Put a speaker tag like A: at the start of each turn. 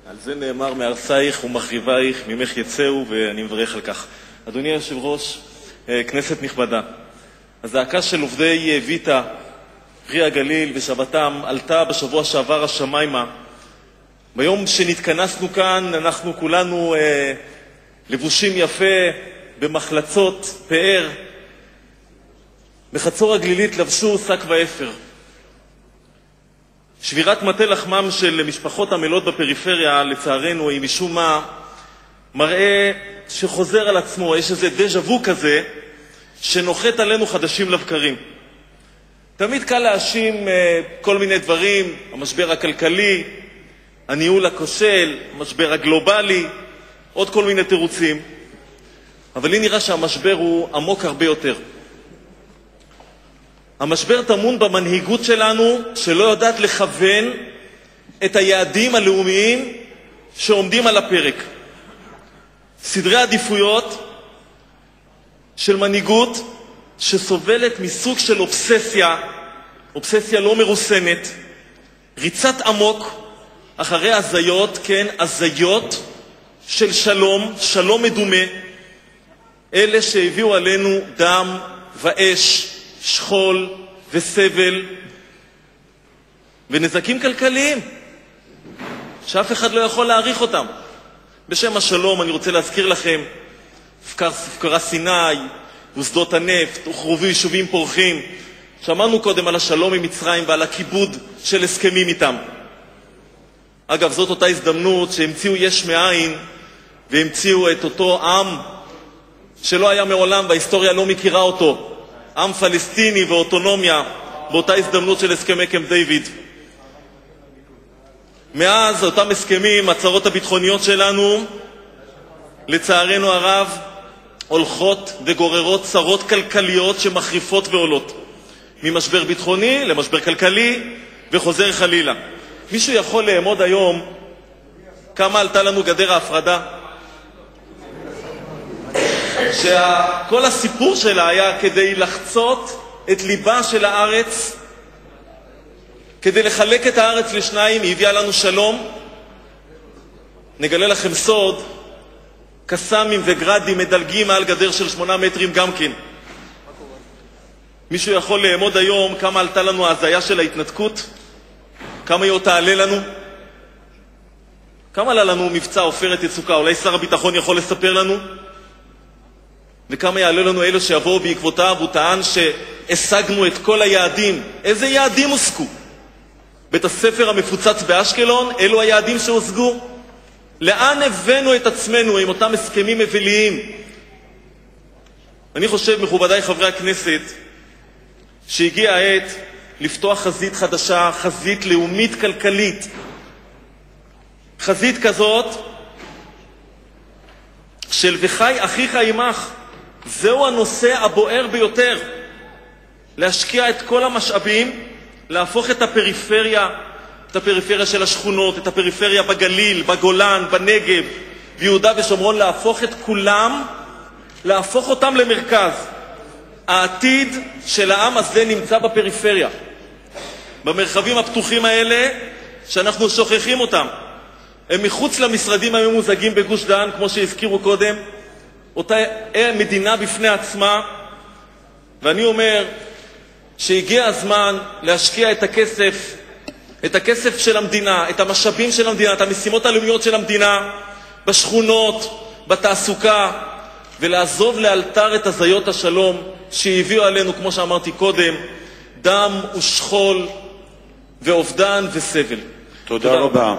A: על זה נאמר מהרסייך ומחריבייך ממך יצאו, ואני מברך על כך. אדוני היושב-ראש, כנסת נכבדה, הזעקה של עובדי ויטה, פרי הגליל ושבתם עלתה בשבוע שעבר השמיימה. ביום שנתכנסנו כאן אנחנו כולנו לבושים יפה במחלצות פאר. בחצור הגלילית לבשו שק ואפר. שבירת מטה לחמם של משפחות עמלות בפריפריה, לצערנו, היא משום מה מראה שחוזר על עצמו. יש איזה דז'ה וו כזה שנוחת עלינו חדשים לבקרים. תמיד קל להאשים כל מיני דברים, המשבר הכלכלי, הניהול הכושל, המשבר הגלובלי, עוד כל מיני תירוצים. אבל לי נראה שהמשבר הוא עמוק הרבה יותר. המשבר טמון במנהיגות שלנו, שלא יודעת לכוון את היעדים הלאומיים שעומדים על הפרק. סדרי עדיפויות של מנהיגות שסובלת מסוג של אובססיה לא מרוסנת, ריצת עמוק אחרי הזיות, כן, הזיות של שלום מדומה, אלה שהביאו עלינו דם ואש, שכול וסבל ונזקים כלכליים שאף אחד לא יכול להעריך אותם. בשם השלום אני רוצה להזכיר לכם, הופקרה סיני ושדות הנפט, הוחרבו יישובים פורחים. שמענו קודם על השלום עם מצרים ועל הכיבוד של הסכמים איתם. אגב, זאת אותה הזדמנות שהמציאו יש מאין והמציאו את אותו עם שלא היה מעולם וההיסטוריה לא מכירה אותו, עם פלסטיני ואוטונומיה, באותה הזדמנות של הסכמי קמפ דיוויד. מאז אותם הסכמים, הצרות הביטחוניות שלנו, לצערנו הרב, הולכות וגוררות צרות כלכליות שמחריפות ועולות. ממשבר ביטחוני למשבר כלכלי וחוזר חלילה. מישהו יכול לאמוד היום כמה עלתה לנו גדר ההפרדה? שכל הסיפור שלה היה כדי לחצות את ליבה של הארץ, כדי לחלק את הארץ לשניים. היא הביאה לנו שלום. נגלה לכם סוד, קסאמים וגרדים מדלגים מעל גדר של 8 מטרים גם כן. מישהו יכול לאמוד היום כמה עלתה לנו ההזיה של ההתנתקות? כמה היא עוד תעלה לנו? כמה עלה לנו מבצע עופרת יצוקה? אולי שר הביטחון יכול לספר לנו? וכמה יעלה לנו אלו שיבואו בעקבותיו? הוא טען שהשגנו את כל היעדים. איזה יעדים הושגו? בית הספר המפוצץ באשקלון, אלו היעדים שהושגו? לאן הבאנו את עצמנו עם אותם הסכמים מביליים? אני חושב, מכובדיי חברי הכנסת, שהגיעה העת לפתוח חזית חדשה, חזית לאומית כלכלית. חזית כזאת של וחי אחיך עמך. זהו הנושא הבוער ביותר. להשקיע את כל המשאבים, להפוך את הפריפריה של השכונות, את הפריפריה בגליל, בגולן, בנגב, ביהודה ושומרון, להפוך את כולם, להפוך אותם למרכז. העתיד של העם הזה נמצא בפריפריה, במרחבים הפתוחים האלה שאנחנו שוכחים אותם. הם מחוץ למשרדים הממוזגים בגוש דן, כמו שהזכירו קודם, אותה מדינה בפני עצמה. ואני אומר שהגיע הזמן להשקיע את הכסף של המדינה, את המשאבים של המדינה, את המשימות הלאומיות של המדינה, בשכונות, בתעסוקה, ולעזוב לאלתר את הזיות השלום שהביאו עלינו, כמו שאמרתי קודם, דם ושכול ואובדן וסבל.
B: תודה רבה.